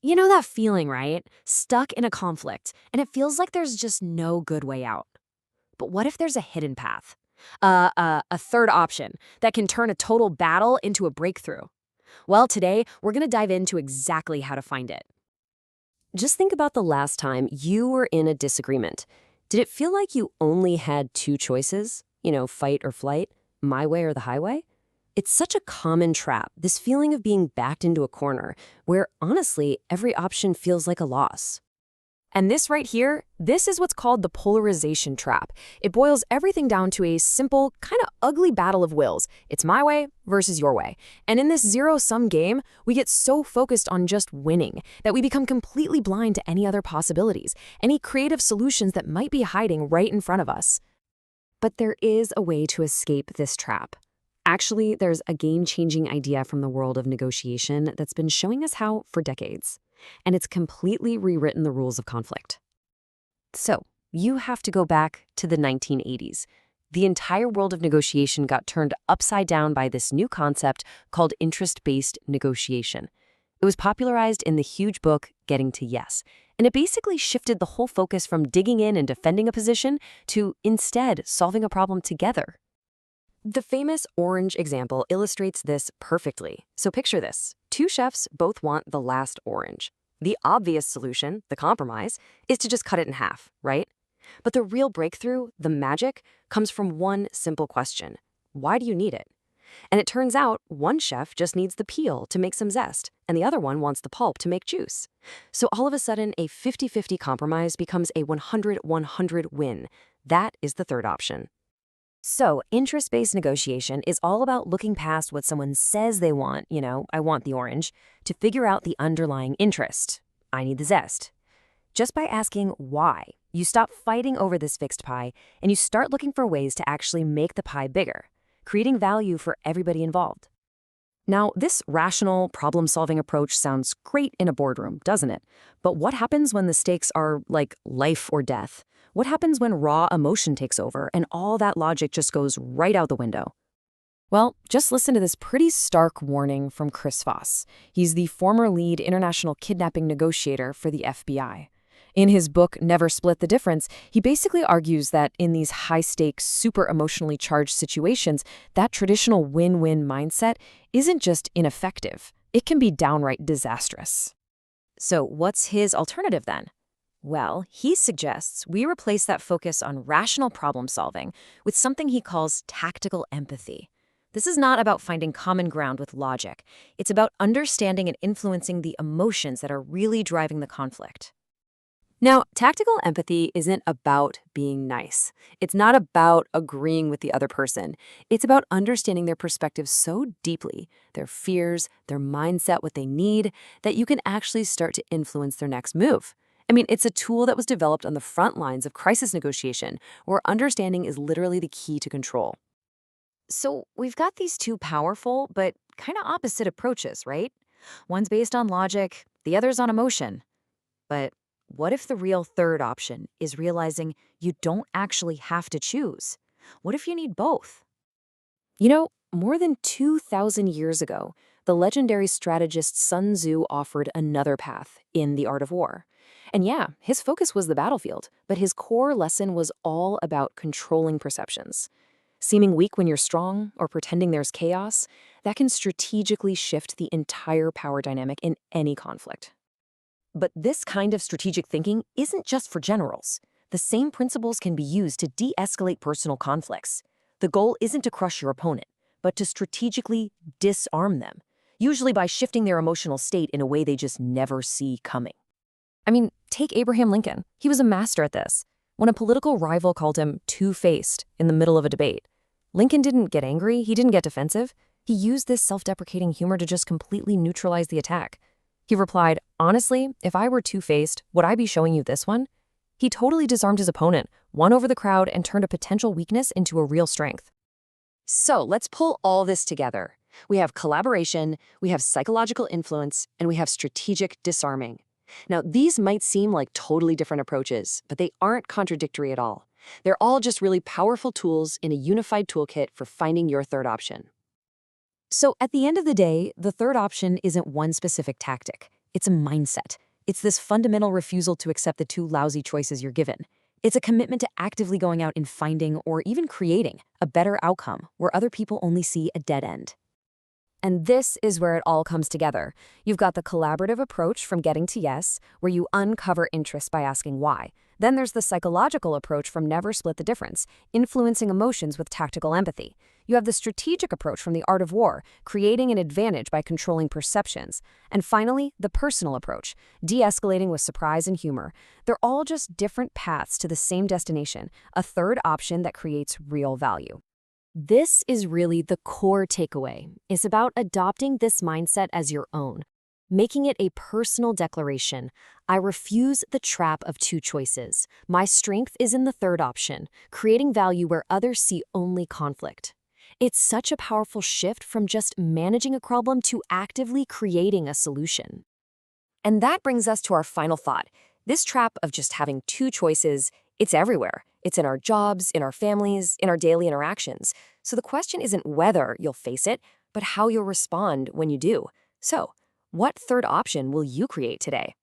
You know that feeling, right? Stuck in a conflict, and it feels like there's just no good way out. But what if there's a hidden path? A third option that can turn a total battle into a breakthrough? Well, today, we're going to dive into exactly how to find it. Just think about the last time you were in a disagreement. Did it feel like you only had two choices? Fight or flight, my way or the highway? It's such a common trap, this feeling of being backed into a corner, where honestly, every option feels like a loss. And this right here, this is what's called the polarization trap. It boils everything down to a simple, kind of ugly battle of wills. It's my way versus your way. And in this zero-sum game, we get so focused on just winning that we become completely blind to any other possibilities, any creative solutions that might be hiding right in front of us. But there is a way to escape this trap. Actually, there's a game-changing idea from the world of negotiation that's been showing us how for decades. And it's completely rewritten the rules of conflict. So, you have to go back to the 1980s. The entire world of negotiation got turned upside down by this new concept called interest-based negotiation. It was popularized in the huge book, Getting to Yes, and it basically shifted the whole focus from digging in and defending a position to instead solving a problem together. The famous orange example illustrates this perfectly. So picture this. Two chefs both want the last orange. The obvious solution, the compromise, is to just cut it in half, right? But the real breakthrough, the magic, comes from one simple question. Why do you need it? And it turns out one chef just needs the peel to make some zest, and the other one wants the pulp to make juice. So all of a sudden, a 50-50 compromise becomes a 100-100 win. That is the third option. So, interest-based negotiation is all about looking past what someone says they want, I want the orange, to figure out the underlying interest. I need the zest. Just by asking why, you stop fighting over this fixed pie and you start looking for ways to actually make the pie bigger, creating value for everybody involved. Now, this rational, problem-solving approach sounds great in a boardroom, doesn't it? But what happens when the stakes are like life or death? What happens when raw emotion takes over and all that logic just goes right out the window? Well, just listen to this pretty stark warning from Chris Voss. He's the former lead international kidnapping negotiator for the FBI. In his book, Never Split the Difference, he basically argues that in these high-stakes, super emotionally charged situations, that traditional win-win mindset isn't just ineffective. It can be downright disastrous. So what's his alternative then? Well, he suggests we replace that focus on rational problem-solving with something he calls tactical empathy. This is not about finding common ground with logic. It's about understanding and influencing the emotions that are really driving the conflict. Now, tactical empathy isn't about being nice. It's not about agreeing with the other person. It's about understanding their perspective so deeply, their fears, their mindset, what they need, that you can actually start to influence their next move. I mean, it's a tool that was developed on the front lines of crisis negotiation, where understanding is literally the key to control. So we've got these two powerful but kind of opposite approaches, right? One's based on logic, the other's on emotion. But what if the real third option is realizing you don't actually have to choose? What if you need both? More than 2,000 years ago, the legendary strategist Sun Tzu offered another path in The Art of War. And yeah, his focus was the battlefield, but his core lesson was all about controlling perceptions. Seeming weak when you're strong or pretending there's chaos, that can strategically shift the entire power dynamic in any conflict. But this kind of strategic thinking isn't just for generals. The same principles can be used to de-escalate personal conflicts. The goal isn't to crush your opponent, but to strategically disarm them, usually by shifting their emotional state in a way they just never see coming. I mean, take Abraham Lincoln. He was a master at this. When a political rival called him two-faced in the middle of a debate, Lincoln didn't get angry, he didn't get defensive. He used this self-deprecating humor to just completely neutralize the attack. He replied, honestly, if I were two-faced, would I be showing you this one? He totally disarmed his opponent, won over the crowd, and turned a potential weakness into a real strength. So let's pull all this together. We have collaboration, we have psychological influence, and we have strategic disarming. Now, these might seem like totally different approaches, but they aren't contradictory at all. They're all just really powerful tools in a unified toolkit for finding your third option. So at the end of the day, the third option isn't one specific tactic. It's a mindset. It's this fundamental refusal to accept the two lousy choices you're given. It's a commitment to actively going out and finding or even creating a better outcome where other people only see a dead end. And this is where it all comes together. You've got the collaborative approach from getting to yes, where you uncover interest by asking why. Then there's the psychological approach from never split the difference, influencing emotions with tactical empathy. You have the strategic approach from the art of war, creating an advantage by controlling perceptions. And finally, the personal approach, de-escalating with surprise and humor. They're all just different paths to the same destination, a third option that creates real value. This is really the core takeaway. It's about adopting this mindset as your own, making it a personal declaration. I refuse the trap of two choices. My strength is in the third option, creating value where others see only conflict. It's such a powerful shift from just managing a problem to actively creating a solution. And that brings us to our final thought. This trap of just having two choices, it's everywhere. It's in our jobs, in our families, in our daily interactions. So the question isn't whether you'll face it, but how you'll respond when you do. So, what third option will you create today?